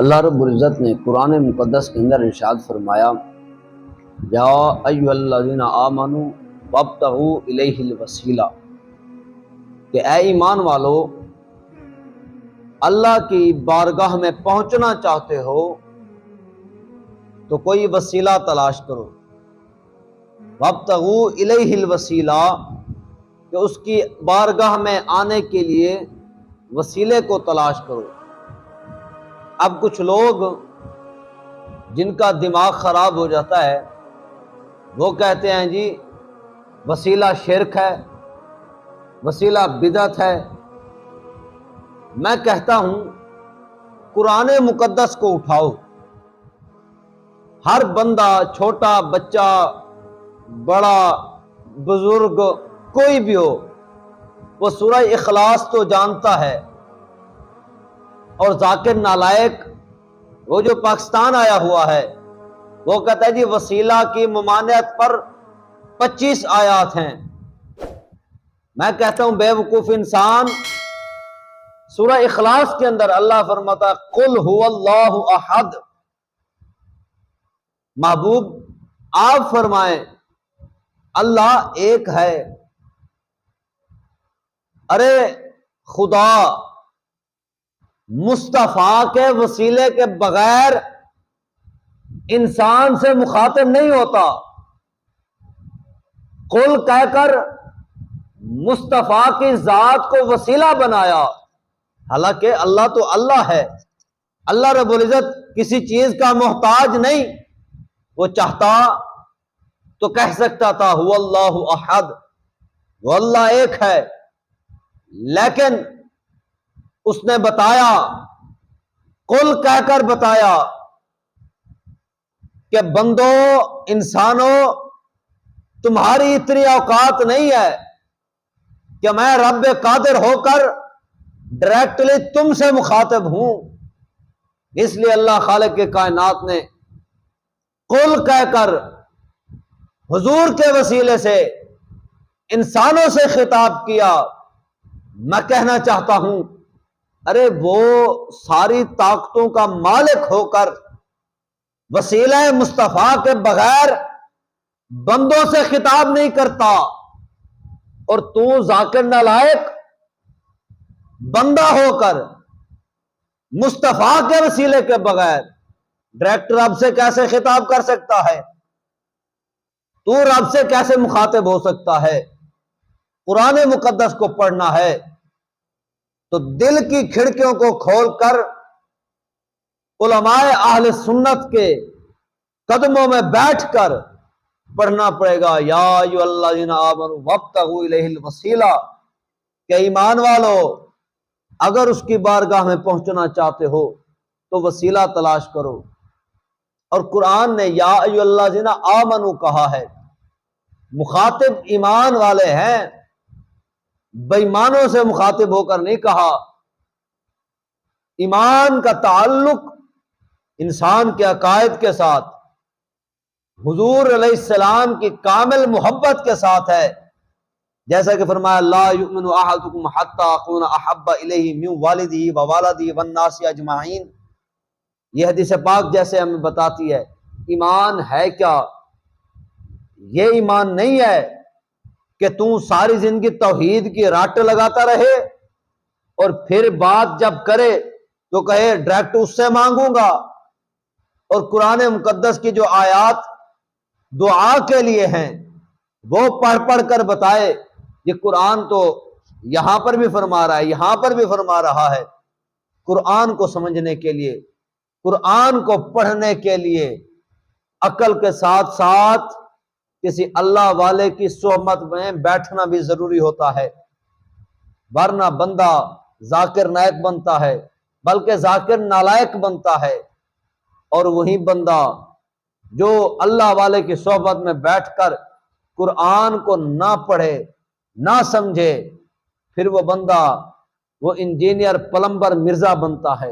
اللہ رب العزت نے قرآن مقدس کے اندر ارشاد فرمایا، یا ایھا الذین آمنوا وابتغوا الیہ الوسیلہ، کہ اے ایمان والو، اللہ کی بارگاہ میں پہنچنا چاہتے ہو تو کوئی وسیلہ تلاش کرو۔ وابتغوا الیہ الوسیلہ، کہ اس کی بارگاہ میں آنے کے لیے وسیلے کو تلاش کرو۔ اب کچھ لوگ جن کا دماغ خراب ہو جاتا ہے وہ کہتے ہیں جی وسیلہ شرک ہے، وسیلہ بدعت ہے۔ میں کہتا ہوں قرآن مقدس کو اٹھاؤ، ہر بندہ، چھوٹا بچہ، بڑا بزرگ، کوئی بھی ہو، وہ سورہ اخلاص تو جانتا ہے۔ اور ذاکر نالائق، وہ جو پاکستان آیا ہوا ہے، وہ کہتا ہے جی وسیلہ کی ممانعت پر 25 آیات ہیں۔ میں کہتا ہوں بے وقوف انسان، سورہ اخلاص کے اندر اللہ فرماتا ہے قل هو اللہ احد۔ محبوب آپ فرمائیں اللہ ایک ہے۔ ارے خدا مصطفیٰ کے وسیلے کے بغیر انسان سے مخاطب نہیں ہوتا۔ قل کہہ کر مصطفیٰ کی ذات کو وسیلہ بنایا، حالانکہ اللہ تو اللہ ہے۔ اللہ رب العزت کسی چیز کا محتاج نہیں، وہ چاہتا تو کہہ سکتا تھا هو اللہ احد، وہ اللہ ایک ہے، لیکن اس نے بتایا، قل کہہ کر بتایا کہ بندو، انسانوں، تمہاری اتنی اوقات نہیں ہے کہ میں رب قادر ہو کر ڈائریکٹلی تم سے مخاطب ہوں۔ اس لیے اللہ خالق کے کائنات نے قل کہہ کر حضور کے وسیلے سے انسانوں سے خطاب کیا۔ میں کہنا چاہتا ہوں، ارے وہ ساری طاقتوں کا مالک ہو کر وسیلہ مصطفیٰ کے بغیر بندوں سے خطاب نہیں کرتا، اور تو ذاکر نالائق بندہ ہو کر مصطفیٰ کے وسیلے کے بغیر ڈائریکٹ رب سے کیسے خطاب کر سکتا ہے؟ تو رب سے کیسے مخاطب ہو سکتا ہے؟ قرآن مقدس کو پڑھنا ہے تو دل کی کھڑکیوں کو کھول کر علماء اہل سنت کے قدموں میں بیٹھ کر پڑھنا پڑے گا۔ یا ایھا الذین آمنوا وابتغوا الیہ الوسیلہ، کہ ایمان والو اگر اس کی بارگاہ میں پہنچنا چاہتے ہو تو وسیلہ تلاش کرو۔ اور قرآن نے یا ایھا الذین آمنوا کہا ہے، مخاطب ایمان والے ہیں، بے ایمانوں سے مخاطب ہو کر نہیں کہا۔ ایمان کا تعلق انسان کے عقائد کے ساتھ، حضور علیہ السلام کی کامل محبت کے ساتھ ہے، جیسا کہ فرمایا لا یؤمن احدکم حتی اکون احب الیہ من والدہ ووالدہ والناس اجمعین۔ یہ حدیث پاک جیسے ہمیں بتاتی ہے ایمان ہے کیا۔ یہ ایمان نہیں ہے کہ تو ساری زندگی توحید کی رٹ لگاتا رہے اور پھر بات جب کرے تو کہے ڈائریکٹ اس سے مانگوں گا، اور قرآن مقدس کی جو آیات دعا کے لیے ہیں وہ پڑھ پڑھ کر بتائے یہ قرآن تو یہاں پر بھی فرما رہا ہے، یہاں پر بھی فرما رہا ہے۔ قرآن کو سمجھنے کے لیے، قرآن کو پڑھنے کے لیے عقل کے ساتھ ساتھ کسی اللہ والے کی صحبت میں بیٹھنا بھی ضروری ہوتا ہے، ورنہ بندہ ذاکر نائق بنتا ہے، بلکہ ذاکر نالائق بنتا ہے۔ اور وہی بندہ جو اللہ والے کی صحبت میں بیٹھ کر قرآن کو نہ پڑھے، نہ سمجھے، پھر وہ بندہ وہ انجینئر، پلمبر، مرزا بنتا ہے۔